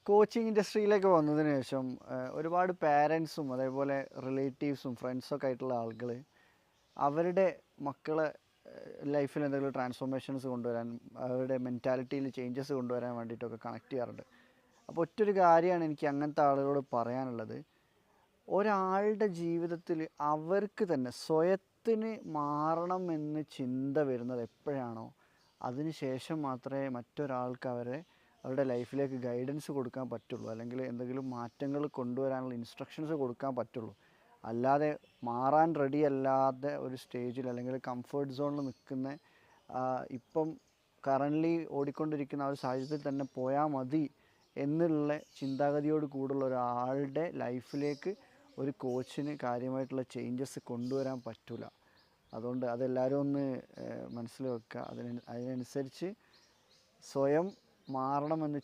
Coaching ഇൻഡസ്ട്രിയിലേക്ക് വന്നതിന് ശേഷം ഒരുപാട് പാരൻസും അതേപോലെ റിലേറ്റീവ്സും ഫ്രണ്ട്സൊക്കെ ആയിട്ടുള്ള ആളുകൾ അവരുടെ മക്കളെ ലൈഫിൽ എന്തെങ്കിലും ട്രാൻസ്ഫോർമേഷൻസ് കൊണ്ടുവരാൻ അവരുടെ മെൻറ്റാലിറ്റിയിൽ ചേഞ്ചസ് കൊണ്ടുവരാൻ വേണ്ടിയിട്ടൊക്കെ കണക്ട് ചെയ്യാറുണ്ട്. അപ്പോൾ ഒറ്റൊരു കാര്യമാണ് എനിക്ക് അങ്ങനത്തെ ആളുകളോട് പറയാനുള്ളത്. ഒരാളുടെ ജീവിതത്തിൽ അവർക്ക് തന്നെ സ്വയത്തിന് മാറണമെന്ന് ചിന്ത വരുന്നത് എപ്പോഴാണോ അതിന് ശേഷം മാത്രമേ മറ്റൊരാൾക്ക് അവരുടെ ലൈഫിലേക്ക് ഗൈഡൻസ് കൊടുക്കാൻ പറ്റുള്ളൂ, അല്ലെങ്കിൽ എന്തെങ്കിലും മാറ്റങ്ങൾ കൊണ്ടുവരാനുള്ള ഇൻസ്ട്രക്ഷൻസ് കൊടുക്കാൻ പറ്റുള്ളൂ. അല്ലാതെ മാറാൻ റെഡി അല്ലാതെ ഒരു സ്റ്റേജിൽ അല്ലെങ്കിൽ കംഫർട്ട് സോണിൽ നിൽക്കുന്ന ഇപ്പം കറൻ്റ്ലി ഓടിക്കൊണ്ടിരിക്കുന്ന ആ ഒരു സാഹചര്യത്തിൽ തന്നെ പോയാൽ മതി എന്നുള്ള ചിന്താഗതിയോട് കൂടുള്ള ഒരാളുടെ ലൈഫിലേക്ക് ഒരു കോച്ചിന് കാര്യമായിട്ടുള്ള ചേഞ്ചസ് കൊണ്ടുവരാൻ പറ്റില്ല. അതുകൊണ്ട് അതെല്ലാവരും ഒന്ന് മനസ്സിൽ വെക്കുക. അതിനനുസരിച്ച് സ്വയം മാറണമെന്ന്